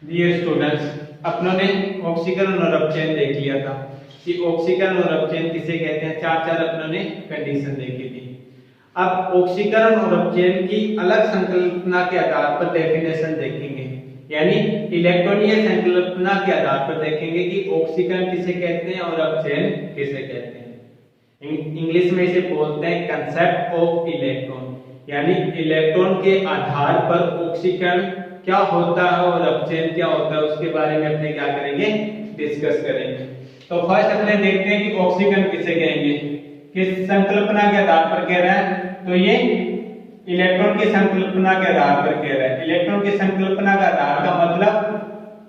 Dear students, अपनों ने ऑक्सीकरण और अपचयन देख लिया था कि ऑक्सीकरण और अपचयन किसे कहते हैं। चार चार अपनों ने कंडीशन देखी थी। अब ऑक्सीकरण और अपचयन की अलग संकल्पना के आधार पर डेफिनेशन देखेंगे, यानी इलेक्ट्रॉनीय संकल्पना के आधार पर देखेंगे कि ऑक्सीकरण किसे कहते हैं और अपचयन किसे कहते हैं। इंग्लिश में इसे बोलते हैं कंसेप्ट ऑफ इलेक्ट्रॉन, यानी इलेक्ट्रॉन के आधार पर ऑक्सीकरण क्या होता है और अपचयन क्या होता है उसके बारे में अपने क्या करेंगे, डिस्कस करेंगे। तो फर्स्ट अपने देखते हैं कि ऑक्सीकरण किसे कहेंगे, किस संकल्पना के आधार पर कह रहा है। तो ये इलेक्ट्रॉन की संकल्पना के आधार पर कह रहा है। इलेक्ट्रॉन की संकल्पना का आधार का मतलब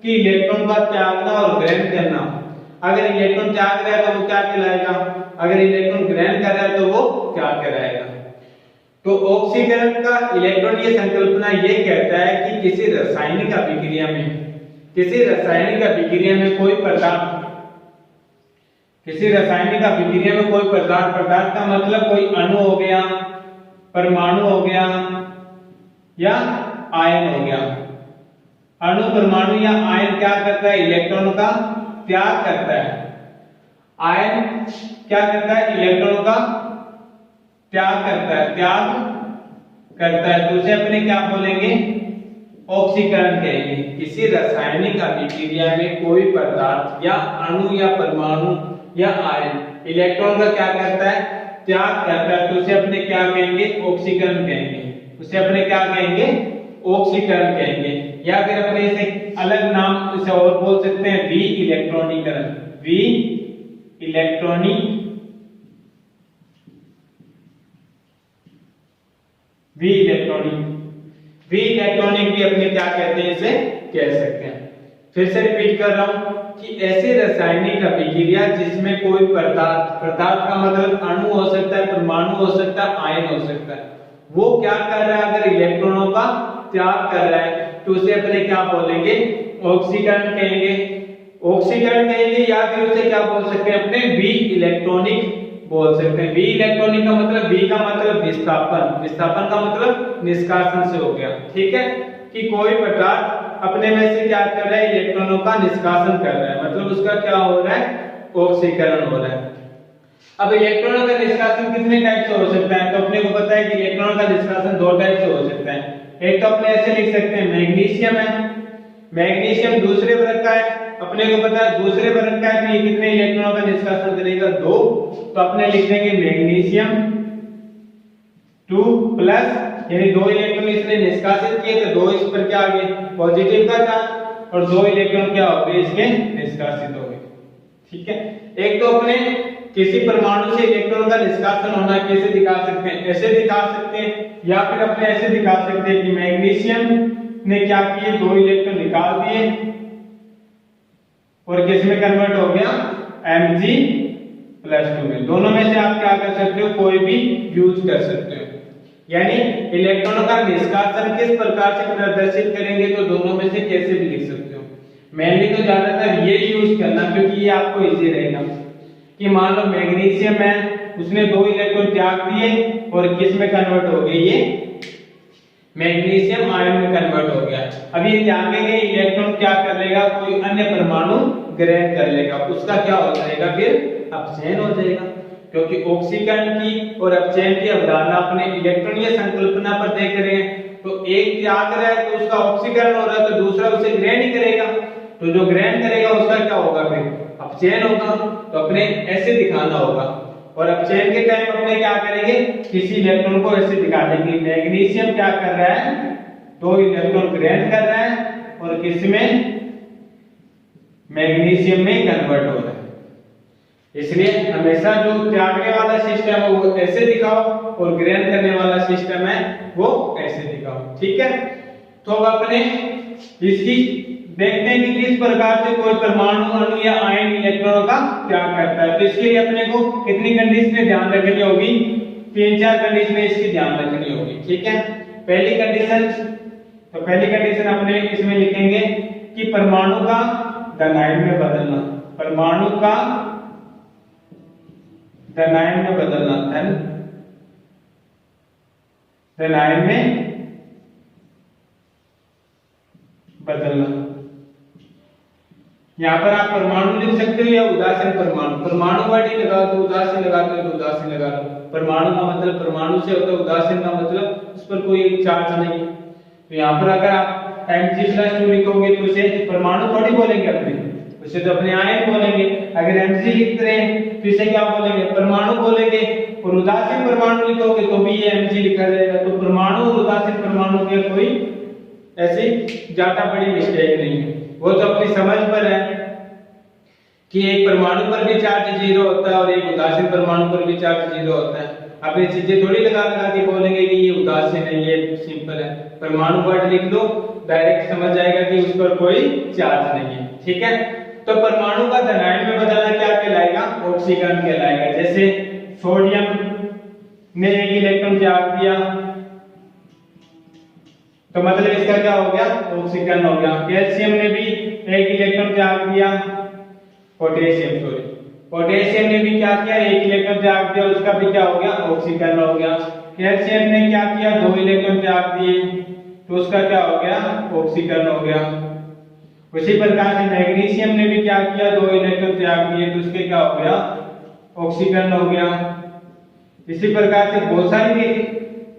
कि इलेक्ट्रॉन का त्यागना और ग्रहण करना। अगर इलेक्ट्रॉन त्याग रहा है तो वो क्या कहलाएगा, अगर इलेक्ट्रॉन ग्रहण कर रहा है तो वो क्या कहलाएगा। तो ऑक्सीकरण का इलेक्ट्रॉनीय संकल्पना ये कहता है कि किसी रासायनिक अभिक्रिया में कोई पदार्थ का मतलब कोई अणु हो गया, परमाणु हो गया या आयन हो गया। अणु, परमाणु या आयन क्या करता है, इलेक्ट्रॉन का त्याग करता है। आयन क्या करता है, इलेक्ट्रॉन का त्याग करता है। तो उसे अपने क्या बोलेंगे, ऑक्सीकरण कहेंगे। किसी रासायनिक अभिक्रिया में कोई पदार्थ या अणु या परमाणु या आयन इलेक्ट्रॉन का क्या करता है, त्याग करता है, तो उसे अपने क्या कहेंगे, ऑक्सीकरण कहेंगे। ऑक्सीकरण कहेंगे। या फिर अपने इसे अलग नाम इसे और बोल सकते हैं, वी इलेक्ट्रॉनिक भी अपने क्या कहते हैं, इसे कह सकते हैं। फिर से रिपीट कर रहा हूं कि ऐसी रासायनिक अभिक्रिया जिसमें कोई पदार्थ का मतलब अणु हो सकता है, परमाणु हो सकता है, आयन हो सकता है, वो क्या कर रहा है, अगर इलेक्ट्रॉनों का त्याग कर रहा है तो उसे अपने क्या बोलेंगे, ऑक्सीकरण कहेंगे। या फिर उसे क्या बोल सकते हैं, अपने वी इलेक्ट्रॉनिक बोल सकते हैं। वी इलेक्ट्रॉनिक का मतलब, वी का मतलब विस्थापन का मतलब निष्कासन से हो गया। ठीक है, कि कोई पदार्थ अपने में से क्या कर रहा है, इलेक्ट्रॉनों का निष्कासन कर रहा है, मतलब उसका क्या हो रहा है, ऑक्सीकरण हो रहा है। अब इलेक्ट्रॉनों का निष्कासन कितने टाइप से हो सकता है, तो अपने को पता है कि इलेक्ट्रॉनों का निष्कासन दो टाइप से हो सकता है। एक तो अपने ऐसे लिख सकते हैं, मैग्नीशियम है, मैग्नीशियम दूसरे वर्ग का है। अपने को पता है दूसरे वर्ग का है, कितने इलेक्ट्रॉनों का निष्कासन करेगा, 2। तो अपने लिख देंगे मैग्नीशियम 2+, यानी 2 इलेक्ट्रॉन इसने निष्कासित किए तो 2 इस पर क्या आ गए, पॉजिटिव का चार्ज, और 2 इलेक्ट्रॉन क्या हो गए, इसके निष्कासित हो गए। ठीक है, एक तो अपने किसी परमाणु से इलेक्ट्रॉन का निष्कासन होना कैसे दिखा सकते हैं, ऐसे दिखा सकते हैं, या फिर अपने ऐसे दिखा सकते हैं कि मैग्नीशियम ने क्या किए, 2 इलेक्ट्रॉन निकाल दिए और किस में कन्वर्ट हो गया, Mg+2 में। दोनों में से आप क्या कर सकते हो, कोई भी यूज कर सकते हो। यानी इलेक्ट्रॉनों का निष्कासन किस प्रकार से प्रदर्शित करेंगे, तो दोनों में से कैसे भी लिख सकते हो। मेनली तो ज्यादातर ये यूज करना, क्योंकि ये आपको इजी रहेगा। कि मान लो मैग्नीशियम है, उसने 2 इलेक्ट्रॉन त्याग दिए और किस में कन्वर्ट हो गए, ये मैग्नीशियम आयन में कन्वर्ट हो गया। अब ये त्यागे गए इलेक्ट्रॉन क्या कर लेगा, कोई अन्य परमाणु ग्रहण कर लेगा, उसका क्या हो जाएगा, फिर अपचयन हो जाएगा। क्योंकि ऑक्सीकरण की और अपचयन की अवधारणा अपने इलेक्ट्रॉनीय संकल्पना पर देख रहे हैं। तो एक त्याग रहा है तो उसका ऑक्सीकरण हो रहा है, तो दूसरा उसे ग्रहण ही करेगा, तो जो ग्रहण करेगा उसका क्या होगा, फिर अपचयन होगा। तो अपने ऐसे दिखाना होगा। और अपचयन के टाइम अपने क्या करेंगे, किसी इलेक्ट्रॉन को ऐसे दिखा देंगे, मैग्नीशियम क्या कर रहा है, 2 इलेक्ट्रॉन ग्रहण कर रहा है और किसमें, मैग्नीशियम में कन्वर्ट हो रहा है। इसलिए हमेशा जो त्यागने वाला सिस्टम है वो ऐसे दिखाओ और ग्रहण करने वाला सिस्टम है वो ऐसे दिखाओ। ठीक है, तो अब अपने इसकी देखते हैं कि किस प्रकार से कोई परमाणु, अणु या आयन इलेक्ट्रॉनों का त्याग करता है। तो इसके लिए अपने को कितनी कंडीशनें ध्यान रखनी होगी, 3-4 कंडीशनें इसकी ध्यान रखनी होगी। ठीक है, पहली कंडीशन अपने इसमें लिखेंगे कि परमाणु का धनायन में बदलना, धनायन में बदलना। यहाँ पर आप परमाणु लिख सकते हो या उदासीन परमाणु, परमाणु वर्ड ही लगा दो, उदासीन लगाते हो तो उदासीन लगा लो। परमाणु का मतलब परमाणु से होता है, उदासीन का मतलब उस पर कोई चार्ज नहीं। तो यहाँ पर अगर आप Mg+2 लिखोगे तो उसे परमाणु थोड़ी बोलेंगे अपने, उसे तो अपने आयन बोलेंगे। अगर Mg लिख रहे हैं तो इसे क्या बोलेंगे, परमाणु बोलेंगे। और उदासीन परमाणु लिखोगे तो भी ये Mg लिखा जाएगा। तो परमाणु और उदासीन परमाणु के कोई ऐसी ज्यादा बड़ी मिस्टेक नहीं है, वो तो अपनी समझ पर है कि एक परमाणु पर भी चार्ज 0 होता है और एक उदासीन परमाणु पर भी चार्ज 0 होता है। अपनी चीजें थोड़ी लगा लगा के बोलेंगे कि ये उदासीन है, ये सिंपल है। परमाणु वर्ड लिख दो, डायरेक्ट समझ जाएगा कि उस पर कोई चार्ज नहीं है। ठीक है, तो परमाणु का धनायन में बदलना क्या कहलाएगा, ऑक्सीकरण कहलाएगा। जैसे सोडियम ने एक इलेक्ट्रॉन त्याग दिया तो मतलब इसका क्या हो गया, ऑक्सीकरण हो गया। कैल्शियम ने भी एक इलेक्ट्रॉन त्याग दिया, पोटेशियम ने भी क्या किया, एक इलेक्ट्रॉन त्याग दिया, उसका भी क्या हो गया, ऑक्सीकरण हो गया। कैल्शियम ने क्या किया, 2 इलेक्ट्रॉन त्याग दिए तो उसका क्या हो गया, ऑक्सीकरण हो गया। उसी प्रकार से मैग्नीशियम ने भी क्या किया, 2 इलेक्ट्रॉन त्याग दिए तो उसके क्या हो गया, ऑक्सीकरण हो गया। इसी प्रकार से बहुत सारी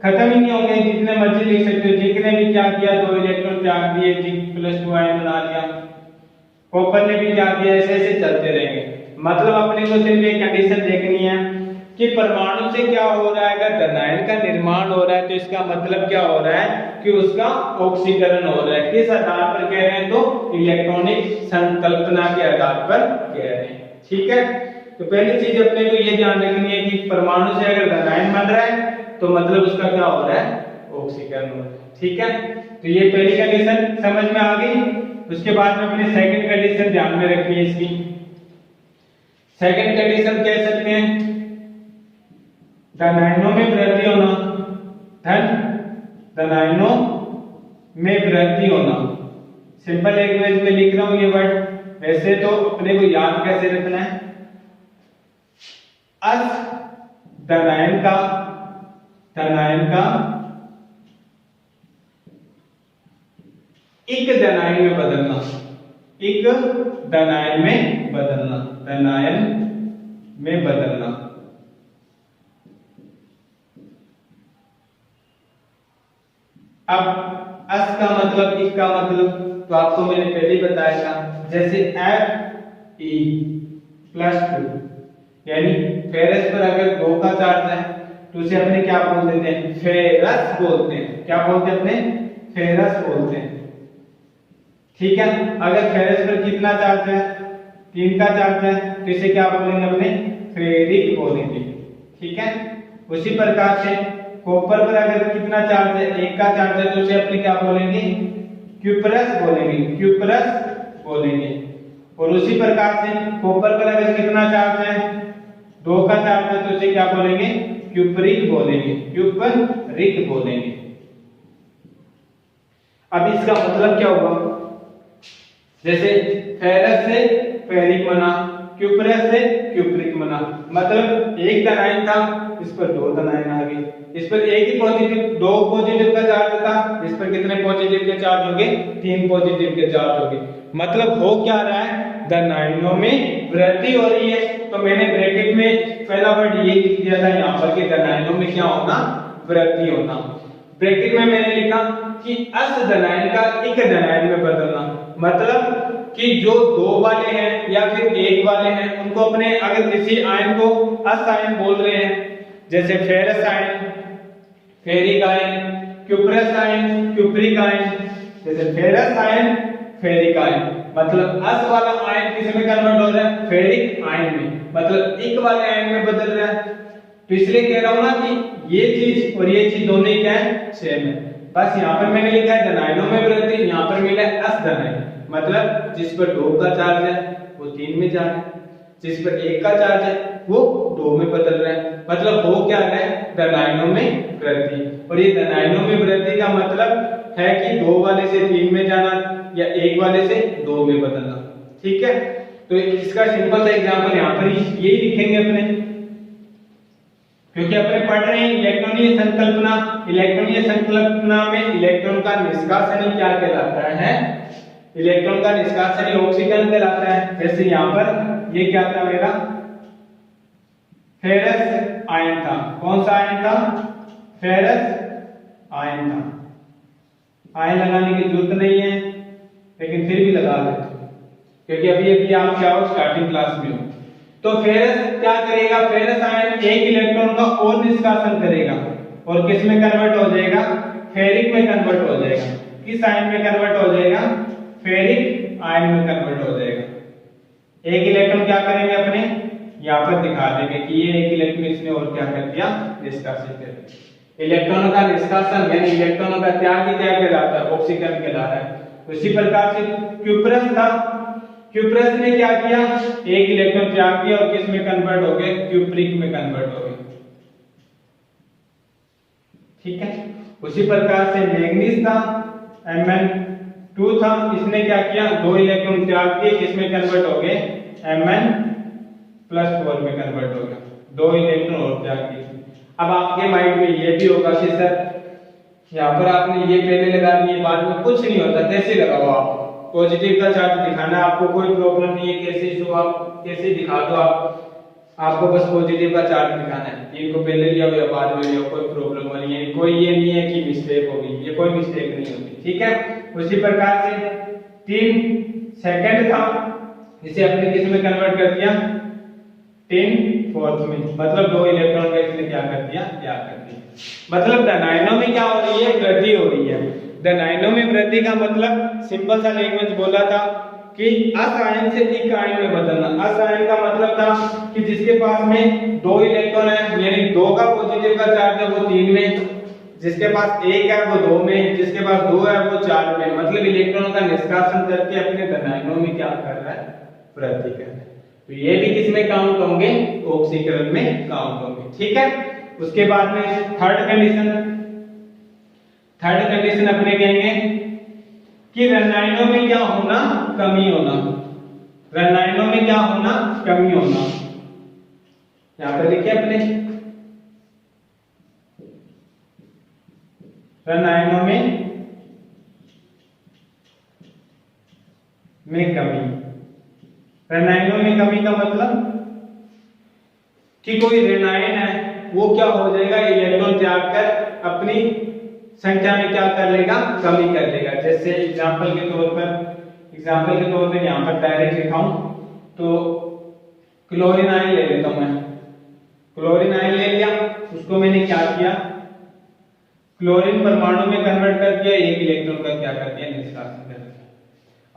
खत्म ही नहीं होंगे, जितने मर्जी लिख सकते हो। जिंक ने भी क्या किया, 2 इलेक्ट्रॉन त्याग दिए, Zn+2 आयन बना लिया। कॉपर ने भी क्या किया, ऐसे ऐसे चलते रहेंगे। मतलब अपने को सिर्फ एक कंडीशन देखनी है कि परमाणु से क्या हो रहा है, अगर धनायन का निर्माण हो रहा है तो इसका मतलब क्या हो रहा है कि उसका ऑक्सीकरण हो रहा है। किस आधार पर कह रहे हैं, तो इलेक्ट्रॉनिक संकल्पना के आधार पर कह रहे हैं। ठीक है, तो पहली चीज अपने को ये ध्यान रखनी है कि परमाणु से अगर धनायन बन रहा है तो मतलब उसका क्या हो रहा है, ऑक्सीकरण हो रहा है। ठीक है, तो ये पहली कंडीशन समझ में आ गई। उसके बाद में अपनी सेकंड कंडीशन ध्यान में रखनी है। इसकी सेकंड कंडीशन कह सकते हैं धनायनों में वृद्धि होना, धनायनों में वृद्धि होना। सिंपल लैंग्वेज में लिख रहा हूं ये वर्ड, वैसे तो अपने को याद कैसे रखना है, अस धनायन का इक धनायन में बदलना, इक धनायन में बदलना, धनायन में बदलना। अब अस का मतलब, इक का मतलब तो आपको मैंने पहले ही बताया था। जैसे Fe+2 यानी फेरस पर अगर 2 का चार्ज है तो उसे अपने क्या बोल देते हैं, फेरस बोलते हैं। क्या बोलते हैं अपने, फेरस बोलते हैं। ठीक है, अगर फेरस पर कितना चार्ज है, 3 का चार्ज है तो इसे क्या बोलेंगे अपने, फेरिक बोलेंगे। ठीक है, उसी प्रकार से कॉपर पर अगर कितना चार्ज है, 1 का चार्ज है तो उसे अपने क्या बोलेंगे, क्यूपरस बोलेंगे, क्यूपरस बोलेंगे। और उसी प्रकार से कॉपर पर अगर कितना चार्ज है, 2 का चार्ज है तो उसे क्या बोलेंगे, क्यूपरिक बोलेंगे, क्यूपरिक बोलेंगे। अब इसका मतलब क्या हुआ, जैसे फेरस से फेरिक बना, क्यूपरस से क्यूपरिक बना। मतलब एक धनायन था, इस पर 2 धनायन आ गए, इस पर एक ही पॉजिटिव, 2 पॉजिटिव का चार्ज था, इस पर कितने पॉजिटिव के चार्ज होंगे, 3 पॉजिटिव के चार्ज होंगे। मतलब हो क्या रहा है, धनायनों में वृद्धि हो रही है। तो मैंने ब्रैकेट में पहला वर्ड ये लिख दिया था यहाँ पर कि धनायनों में क्या होना, वृद्धि होना। ब्रैकेट में मैंने लिखा कि अस धनायन का इक धनायन में बदलना। मतलब कि जो 2 वाले हैं या फिर 1 वाले हैं उनको अपने, अगर किसी आयन को अस आयन बोल रहे हैं, जैसे ferrous ion, ferric ion, cuprous ion, cupric ion, जैसे फेरस आयन, फेरिक आयन, मतलब अस वाला आयन किस में कन्वर्ट हो रहा है, फेरिक आयन में, मतलब इक वाले आयन में बदल रहा है। तो इसलिए कह रहा हूं ना कि ये चीज और ये चीज दोनों ही क्या है, सेम है। बस यहाँ पर मैंने लिखा है धनायनों में वृद्धि, यहाँ पर मिला है अस धनायन। मतलब जिस पर 2 का चार्ज है वो 3 में जा रहा है, जिस पर 1 का चार्ज है वो 2 में बदल रहा है। मतलब हो क्या रहा है, धनायनों में वृद्धि। और ये धनायनों में वृद्धि का मतलब है कि 2 वाले से 3 में जाना या 1 वाले से 2 में बदलना। ठीक है, तो इसका सिंपल सा एग्जांपल यहाँ पर यही लिखेंगे अपने, क्योंकि अपने पढ़ रहे हैं इलेक्ट्रॉनीय संकल्पना। इलेक्ट्रॉनीय संकल्पना में इलेक्ट्रॉन का निष्कासन क्या कहलाता है, इलेक्ट्रॉन का निष्कासन ही ऑक्सीकरण कहलाता है। जैसे यहाँ पर ये क्या था मेरा फेरस आयन था। कौन सा आयन था? फेरस आयन था। आयन लगाने की जरूरत नहीं है लेकिन फिर भी लगा देते क्योंकि अभी अभी आप क्या हो स्टार्टिंग क्लास में हो। तो फेरस क्या करेगा? फेरस आयन एक इलेक्ट्रॉन का और निष्कासन करेगा और किस में कन्वर्ट हो जाएगा? फेरिक में कन्वर्ट हो जाएगा। किस आयन में कन्वर्ट हो जाएगा? फेरिक आयन में कन्वर्ट हो जाएगा। एक इलेक्ट्रॉन क्या करेंगे अपने यहाँ पर दिखा देंगे कि ये एक इलेक्ट्रॉन इसने और क्या कर दिया? निष्कासित कर दिया। इलेक्ट्रॉनों का निष्कासन यानी इलेक्ट्रॉनों का त्याग ही क्या कहलाता है? ऑक्सीकरण कहलाता है। उसी प्रकार से क्यूप्रस था। क्यूप्रस ने क्या किया? एक इलेक्ट्रॉन त्याग दिया और किस में कन्वर्ट हो गए? क्यूप्रिक में कन्वर्ट हो गए। ठीक है। उसी प्रकार से मैग्नीज था, Mn2 था, इसने क्या किया? दो इलेक्ट्रॉन त्याग दिए, किसमें कन्वर्ट हो गए? Mn+4 में कन्वर्ट हो गया। दो इलेक्ट्रॉन और त्याग दिए। अब आपके माइंड में ये भी होगा कि सर यहाँ पर आपने ये पहले लगा दिए बाद में कुछ नहीं होता, कैसे लगाओ आप? पॉजिटिव का चार्ज दिखाना आपको कोई प्रॉब्लम नहीं है, कैसे शो आप कैसे दिखा दो आपको बस पॉजिटिव का चार्ज दिखाना है। इनको पहले लिया हो या बाद में लिया हो कोई प्रॉब्लम नहीं है, कोई ये नहीं है कि मिस्टेक होगी, ये कोई मिस्टेक नहीं होती। ठीक है। उसी प्रकार से 3 सेकंड था, इसे अपने किस में कन्वर्ट कर दिया? 10⁴ में, मतलब दो इलेक्ट्रॉन का इसने क्या कर दिया? त्याग कर दिया। मतलब धनायनों में क्या हो रही है? वृद्धि हो रही है। धनायनों में वृद्धि का मतलब सिंपल सा लैंग्वेज बोला था कि अस आयन से इक आयन में बदलना। अस आयन का मतलब था कि जिसके पास में दो इलेक्ट्रॉन है यानी दो का पॉजिटिव का चार्ज है वो 3 में, जिसके पास एक है वो 2 में, जिसके पास 2 है वो 4 में। मतलब इलेक्ट्रॉन का निष्कासन करके अपने धनायनों में क्या कर रहा है? वृद्धि कर रहा है। तो ये भी किसमें काउंट होंगे? ऑक्सीकरण में काउंट होंगे। ठीक है। उसके बाद में थर्ड कंडीशन अपने कहेंगे कि रसायनों में क्या होना? कमी होना। रसायनों में क्या होना? कमी होना। यहां पर लिखिए अपने रसायनों में कमी। रसायनों में कमी का मतलब कि कोई रसायन है वो क्या हो जाएगा? इलेक्ट्रॉन त्याग कर अपनी संख्या में क्या कर लेगा? कमी कर लेगा। जैसे एग्जांपल के तौर पर यहां पर डायरेक्ट लिखाऊं तो क्लोरीन आयन ले लेता हूं मैं। क्लोरीन आयन ले लिया, उसको मैंने क्या किया? क्लोरीन परमाणु में कन्वर्ट कर दिया, एक इलेक्ट्रॉन का क्या कर दिया? निष्कासन कर दिया।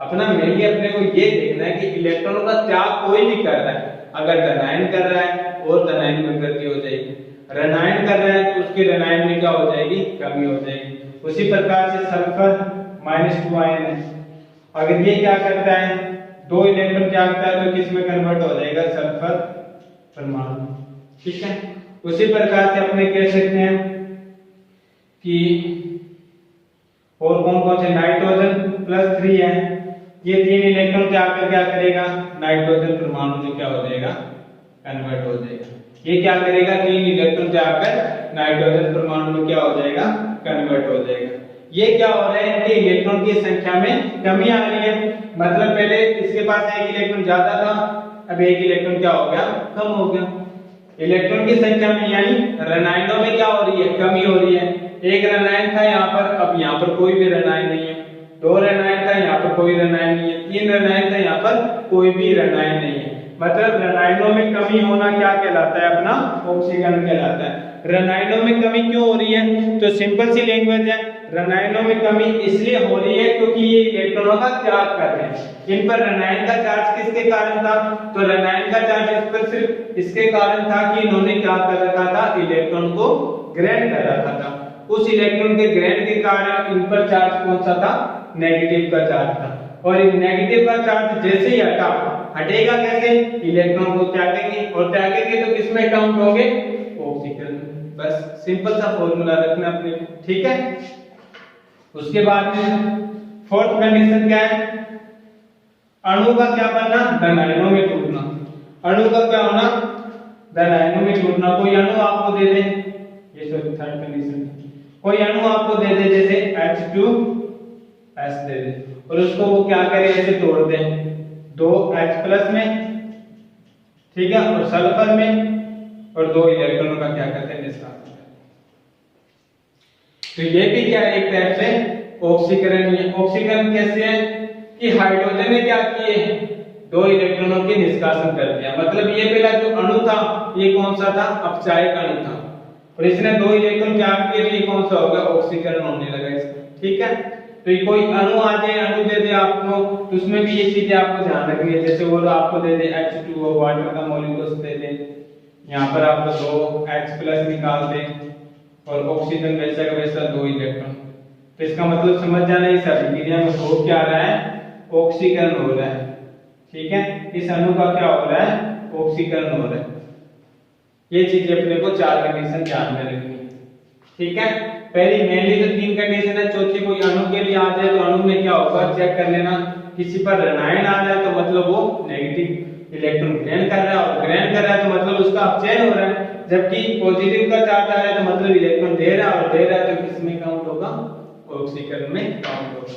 अपना मेनली अपने को ये देखना है कि इलेक्ट्रॉनों का त्याग कोई भी कर रहा है, अगर धनायन कर रहा है और धनायन में वृद्धि हो जाएगी, ऋणायन कर रहा है तो उसके ऋणायन में क्या हो जाएगी? कमी हो जाएगी। उसी प्रकार से सल्फर -2 आयन है, अगर ये क्या करता है? दो इलेक्ट्रॉन त्यागता है तो किस में कन्वर्ट हो जाएगा? सल्फर परमाणु। ठीक है। उसी प्रकार से अपने कह सकते हैं कि और कौन से नाइट्रोजन +3 है, ये 3 इलेक्ट्रॉन त्याग कर क्या करेगा? नाइट्रोजन परमाणु में क्या हो जाएगा? कन्वर्ट हो जाएगा। ये क्या करेगा? 3 इलेक्ट्रॉन त्याग कर नाइट्रोजन परमाणु में क्या हो जाएगा? कन्वर्ट हो जाएगा। ये क्या हो रहा है कि इलेक्ट्रॉन की संख्या में कमी आ रही है। मतलब पहले इसके पास एक इलेक्ट्रॉन ज्यादा था, अब एक इलेक्ट्रॉन क्या हो गया? कम हो गया। इलेक्ट्रॉन की संख्या में यानी ऋणायनों में क्या हो रही है? कमी हो रही है। एक ऋणायन था यहाँ पर, अब यहाँ पर कोई भी ऋणायन नहीं है। 2 ऋणायन था, यहाँ पर कोई ऋणायन नहीं है। 3 ऋणायन था, यहाँ पर कोई भी ऋणायन नहीं है। मतलब ऋणायनों में कमी होना क्या कहलाता है? अपना ऑक्सीकरण कहलाता है। ऋणायनों में कमी क्यों हो रही है? तो सिंपल सी लैंग्वेज है, ऋणायनों में कमी इसलिए हो रही है क्योंकि ये इलेक्ट्रॉनों का त्याग कर रहे हैं। इन पर ऋणायन का चार्ज किसके कारण था? तो ऋणायन का चार्ज इस पर सिर्फ इसके कारण था कि इन्होंने क्या कर रखा था? इलेक्ट्रॉन को ग्रहण कर रखा था। उस इलेक्ट्रॉन के ग्रहण के कारण इन पर चार्ज कौन सा था? नेगेटिव का चार्ज था। और नेगेटिव का चार्ज जैसे ही हटेगा कैसे? इलेक्ट्रॉन को त्यागेंगे और त्यागेंगे तो किसमें काउंट होंगे? ऑक्सीकरण। बस सिंपल सा फॉर्मूला रखना अपने को। ठीक है। उसके बाद में फोर्थ कंडीशन क्या है? अणु का क्या बनना? धनायनों में टूटना। अणु का क्या होना? धनायनों में टूटना। कोई अणु आपको दे दे, ये थर्ड कंडीशन, कोई अणु आपको दे दे जैसे H2 H दे दे और उसको वो क्या करे, ऐसे तोड़ दे 2H+ में, ठीक है, और सल्फर में, और 2 इलेक्ट्रॉनों का क्या करते हैं, निष्कासन करते हैं। तो ये भी क्या है, एक टाइप से ऑक्सीकरण है। ऑक्सीकरण कैसे है कि हाइड्रोजन ने क्या किए, 2 इलेक्ट्रॉनों के निष्कासन कर दिया। मतलब ये पहला जो अणु था ये कौन सा था, अपचायक अणु था, और इसने 2 इलेक्ट्रॉन क्या किए, ये कौन सा होगा, ऑक्सीकरण होने लगा इसका, ठीक है। तो ये कोई अणु आ जाए, अणु दे दे आपको, तो उसमें भी ये चीजें आपको ध्यान रखनी है। जैसे वो आपको दे दे H2O वाटर का मॉलिक्यूल्स दे दे, यहाँ पर आपको 2H+ निकाल दे और ऑक्सीजन वैसा का वैसा 2 इलेक्ट्रॉन। तो इसका मतलब समझ जाना इस अभिक्रिया में हो क्या रहा है, ऑक्सीकरण हो रहा है, ठीक है। इस अणु का क्या हो रहा है, ऑक्सीकरण हो रहा है। ये चीजें अपने को 4 कंडीशन ध्यान में रखनी है, ठीक है। पहली मेनली तो 3 कंडीशन है, चौथी कोई अणु के लिए आ जाए तो अणु में क्या होगा चेक कर लेना। किसी पर ऋणायन आ जाए तो मतलब वो नेगेटिव इलेक्ट्रॉन ग्रहण कर रहा है, और ग्रहण कर रहा है तो मतलब उसका अपचयन हो रहा है। जबकि पॉजिटिव का चार्ज आ रहा है तो मतलब इलेक्ट्रॉन दे रहा है, और दे रहा है तो किसमें काउंट होगा, ऑक्सीकरण में काउंट होगा।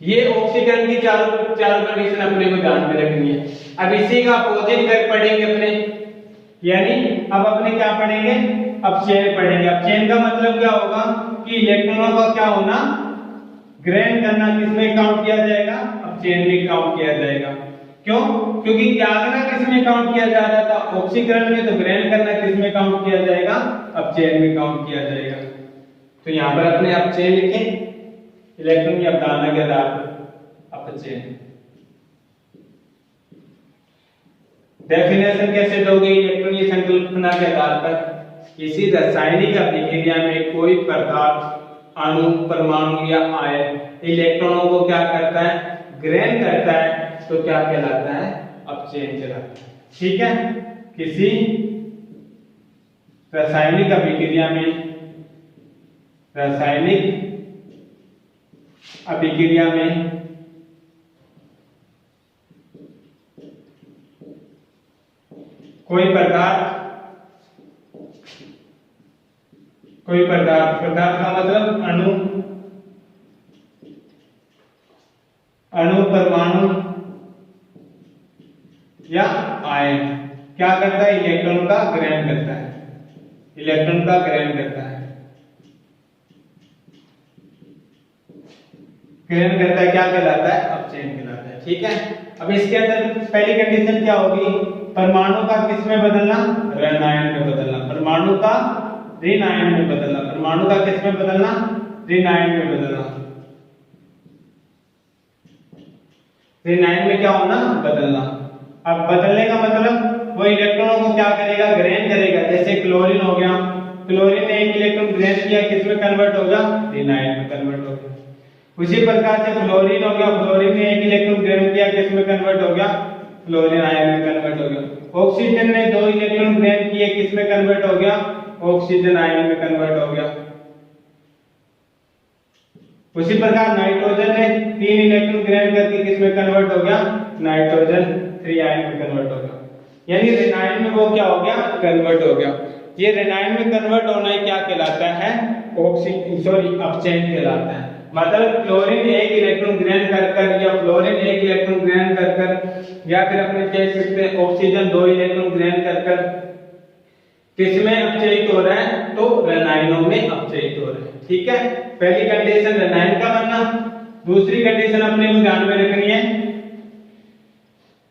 ये ऑक्सीकरण की चारों कंडीशन अपने को ध्यान में रखनी है। अब इसी का अपोजिट कर पढ़ेंगे अपने, यानी अब अपने क्या पढ़ेंगे, अपचयन पढ़ेंगे। अपचयन का मतलब क्या होगा कि इलेक्ट्रॉनों का क्या होना, ग्रहण करना किसमें काउंट किया जाएगा, अपचयन में काउंट किया जाएगा। क्यों, क्योंकि त्यागना किसमें काउंट किया जा रहा था, ऑक्सीकरण में, तो ग्रहण करना किसमें काउंट किया जाएगा, अपचयन में काउंट किया जाएगा। तो यहाँ पर अपने अपचयन लिखें, इलेक्ट्रॉन की अवधारणा के आधार पर अपचयन। डेफिनेशन कैसे दोगे इलेक्ट्रॉन की संकल्पना के आधार पर, किसी रासायनिक अभिक्रिया में कोई पदार्थ, अणु, परमाणु या आयन इलेक्ट्रॉनों को क्या करता है, ग्रहण करता है, तो क्या कहलाता है, अपचयन कहलाता है, ठीक है। किसी रासायनिक अभिक्रिया में, रासायनिक अभिक्रिया में कोई पदार्थ का मतलब अणु, परमाणु या आयन क्या करता है, इलेक्ट्रॉन का ग्रहण करता है, इलेक्ट्रॉन का ग्रहण करता है, ग्रहण करता है, क्या कहलाता है, अपचयन कहलाता है, ठीक है। अब इसके अंदर पहली कंडीशन क्या होगी, परमाणु का किसमें बदलना, ऋण आयन में बदलना, परमाणु का ऋण आयन में बदलना, परमाणु का किसमें बदलना, ऋण आयन में बदलना, ऋण आयन में क्या होना, बदलना। अब बदलने का मतलब वो इलेक्ट्रॉनों को क्या करेगा, ग्रहण करेगा। जैसे क्लोरीन हो गया, क्लोरीन ने एक इलेक्ट्रॉन ग्रहण किया, किसमें कन्वर्ट होगा, ऋण आयन में कन्वर्ट हो गया। उसी प्रकार से फ्लोरीन हो गया, फ्लोरीन ने एक इलेक्ट्रॉन ग्रहण किया, किसमें कन्वर्ट हो गया, फ्लोरीन आयन में कन्वर्ट हो गया। ऑक्सीजन ने 2 इलेक्ट्रॉन ग्रहण किए, किसमें कन्वर्ट हो गया, ऑक्सीजन आयन में कन्वर्ट हो गया। उसी प्रकार नाइट्रोजन ने 3 इलेक्ट्रॉन ग्रहण करके किसमें कन्वर्ट हो गया, नाइट्रोजन 3 आयन में कन्वर्ट हो गया। यानी ऋण आयन में वो क्या हो गया, कन्वर्ट हो गया। ये ऋण आयन में कन्वर्ट होना ही क्या कहलाता है, अपचयन कहलाता है। मतलब क्लोरीन एक इलेक्ट्रॉन ग्रहण कर या फ्लोरीन एक इलेक्ट्रॉन ग्रहण कर या फिर अपने कह सकते हैं ऑक्सीजन 2 इलेक्ट्रॉन ग्रहण कर किसमें अपचयित हो रहा है, तो ऋण आयनों में अपचयित हो रहा है, ठीक है। पहली कंडीशन ऋण आयन का बनना। दूसरी कंडीशन अपने को ध्यान में रखनी है,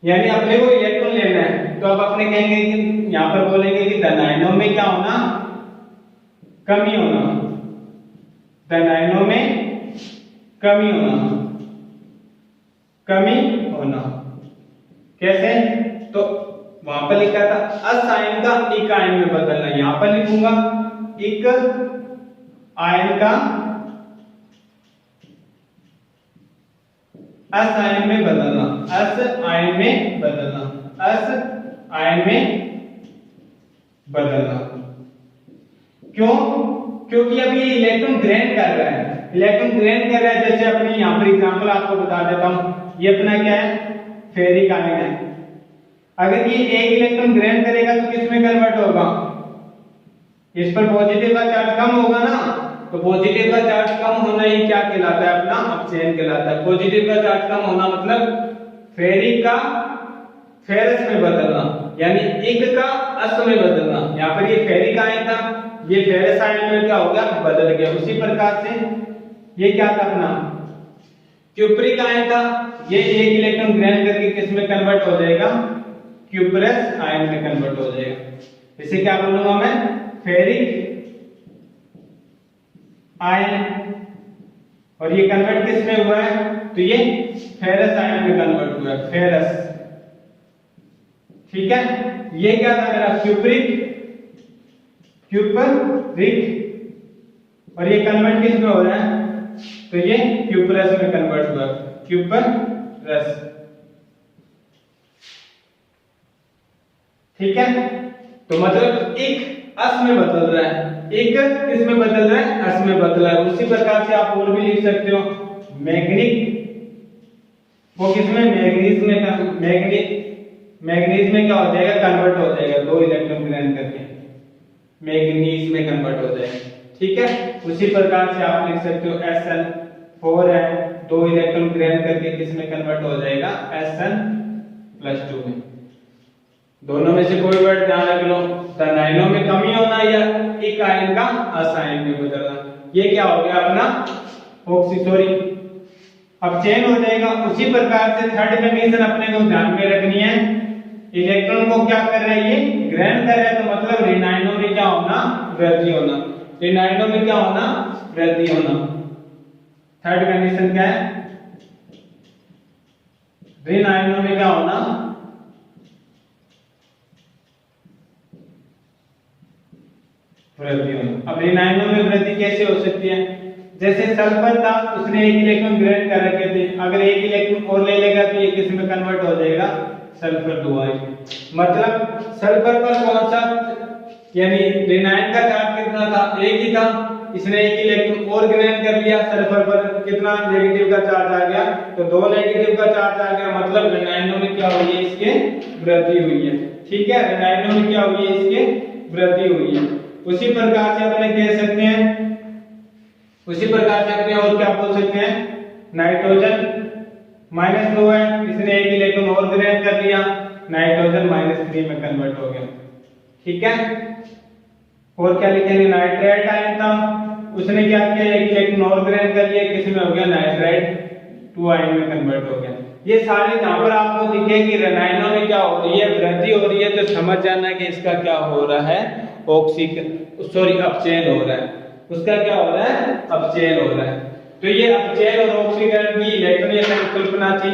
यानी अपने को इलेक्ट्रॉन लेना है, तो अब अपने कहेंगे कि यहां पर बोलेंगे कि धन आयनों में क्या होना, कमी होना, धन आयनों में कमी होना, कमी होना। कैसे, तो वहां पर लिखा था अस आयन का इक आयन में बदलना, यहां पर लिखूंगा इक आयन का अस आयन में बदलना, अस आयन में बदलना, अस आयन में बदलना। क्यों, क्योंकि अभी ये इलेक्ट्रॉन ग्रहण कर रहा है, इलेक्ट्रॉन ग्रहण कर रहा है। जैसे अपने यहाँ पर एग्जांपल आपको बता देता हूं, ये अपना क्या है, फेरिक आयन है। अगर ये एक इलेक्ट्रॉन ग्रहण करेगा तो किसमें कन्वर्ट होगा, इस पर पॉजिटिव का चार्ज कम होगा ना, तो पॉजिटिव का चार्ज कम होना ही क्या कहलाता है, अपना अपचयन कहलाता है। पॉजिटिव का चार्ज कम होना मतलब फेरिक का फेरस में बदलना, यानी इक का अस में बदलना। यहाँ पर ये फेरिक आयन था, ये फेरस आयन में क्या हो गया, बदल गया। उसी प्रकार से ये क्या था, अपना क्यूप्रिक आयन था, ये एक इलेक्ट्रॉन ग्रहण करके किस में कन्वर्ट हो जाएगा, क्यूप्रस आयन में कन्वर्ट हो जाएगा। इसे क्या बोलूंगा मैं, फेरिक आयन। और ये कन्वर्ट किस में हुआ है, तो ये फेरस आयन में कन्वर्ट हुआ है, फेरस। ठीक है, ये क्या था मेरा क्यूप्रिक, और ये कन्वर्ट किस में हो रहा है, तो ये क्यूप्रस में कन्वर्ट हुआ, क्यूप्रस। ठीक है, तो मतलब एक अस में बदल रहा है, एक किस में बदल रहा है, अस में बदल रहा है। उसी प्रकार से आप और भी लिख सकते हो, मैग्नीक वो किसमें, मैग्नीज में, मैग्नीज में क्या हो जाएगा, कन्वर्ट हो जाएगा, 2 इलेक्ट्रॉन ग्रहण करके मैग्नीज में कन्वर्ट हो जाएगा। ठीक है, उसी प्रकार से आप लिख सकते हो SN4 है, 2 इलेक्ट्रॉन ग्रहण करके किस में कन्वर्ट हो जाएगा, SN+2 में। दोनों में से कोई वर्ड ध्यान रख लो, नाइनो में कमी होना या एक आयन का अस आयन में बदलना। ये क्या हो गया अपना अपचयन हो जाएगा। उसी प्रकार से थर्ड कंडीशन अपने को ध्यान में रखनी है, इलेक्ट्रॉन को क्या कर रहा है, ये ग्रहण कर रहा है, तो मतलब रेनाइनो में क्या होना, वृद्धि होना। रेनाइनो में क्या होना, वृद्धि होना। थर्ड कंडीशन क्या है, रेनाइनो में क्या होना, वृद्धि होना। अब रेनाइनो में वृद्धि कैसे हो सकती है, जैसे सल्फर था, उसने एक इलेक्ट्रॉन ग्रहण कर रखे थे, अगर एक इलेक्ट्रॉन और ले लेगा तो ये किस में कन्वर्ट हो जाएगा, सल्फर 2 आयन। मतलब सल्फर पर कौन सा, यानी रेनाइन का चार्ज कितना था, एक ही था, इसने एक इलेक्ट्रॉन और ग्रहण कर लिया, सल्फर पर कितना नेगेटिव का चार्ज आ गया, तो 2 नेगेटिव का चार्ज आ गया। मतलब रेनाइनो में क्या हुई है, इसके वृद्धि हुई है। ठीक है, रेनाइनो में क्या हुई है, इसके वृद्धि हुई है। उसी प्रकार से अपने कह सकते हैं, उसी प्रकार से अपने और क्या बोल सकते हैं, नाइट्रोजन -2 है, इसने एक इलेक्ट्रॉन और ग्रहण कर लिया, नाइट्रोजन -3 में कन्वर्ट हो गया। ठीक है, और क्या लिखेंगे, नाइट्राइट आयन था, उसने क्या किया, एक इलेक्ट्रॉन और ग्रहण कर लिया, किस में हो गया, नाइट्राइट 2 आयन में कन्वर्ट हो गया। ये सारे जहां पर आपको दिखे कि रेनाइनो में क्या हो रही है, वृद्धि हो रही है, तो समझ जाना कि इसका क्या हो रहा है, अपचयन हो रहा है। उसका क्या हो रहा है, अपचयन हो रहा है। तो ये अपचयन और ऑक्सीकरण की इलेक्ट्रॉनिक संकल्पना थी।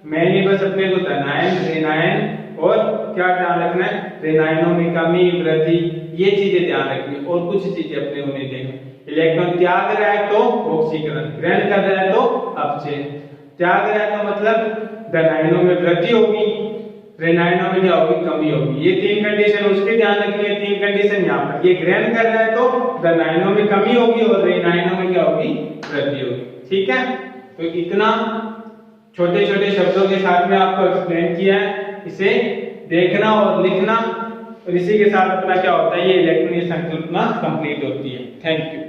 मैंने बस अपने को धनायन, ऋणायन और क्या ध्यान रखना है, रेनाइनो में कमी, वृद्धि, ये चीजें ध्यान रखनी, और कुछ चीजें अपने को नहीं देखनी। इलेक्ट्रॉन त्याग रहा है तो ऑक्सीकरण, ग्रहण कर रहा है तो अपचयन। त्याग रहा है तो मतलब धनायनों में वृद्धि होगी, रेनाइनो में क्या होगी, कमी होगी। ये 3 कंडीशन उसकी ध्यान रखनी है। 3 कंडीशन यहाँ पर, ये ग्रहण कर रहा है तो धनायनों में कमी होगी और रेनाइनो में क्या होगी, वृद्धि होगी। ठीक है, तो इतना छोटे छोटे शब्दों के साथ में आपको एक्सप्लेन किया है, इसे देखना और लिखना, और इसी के साथ अपना क्या होता है, ये इलेक्ट्रॉनिक संकल्पना कंप्लीट होती है। Thank you.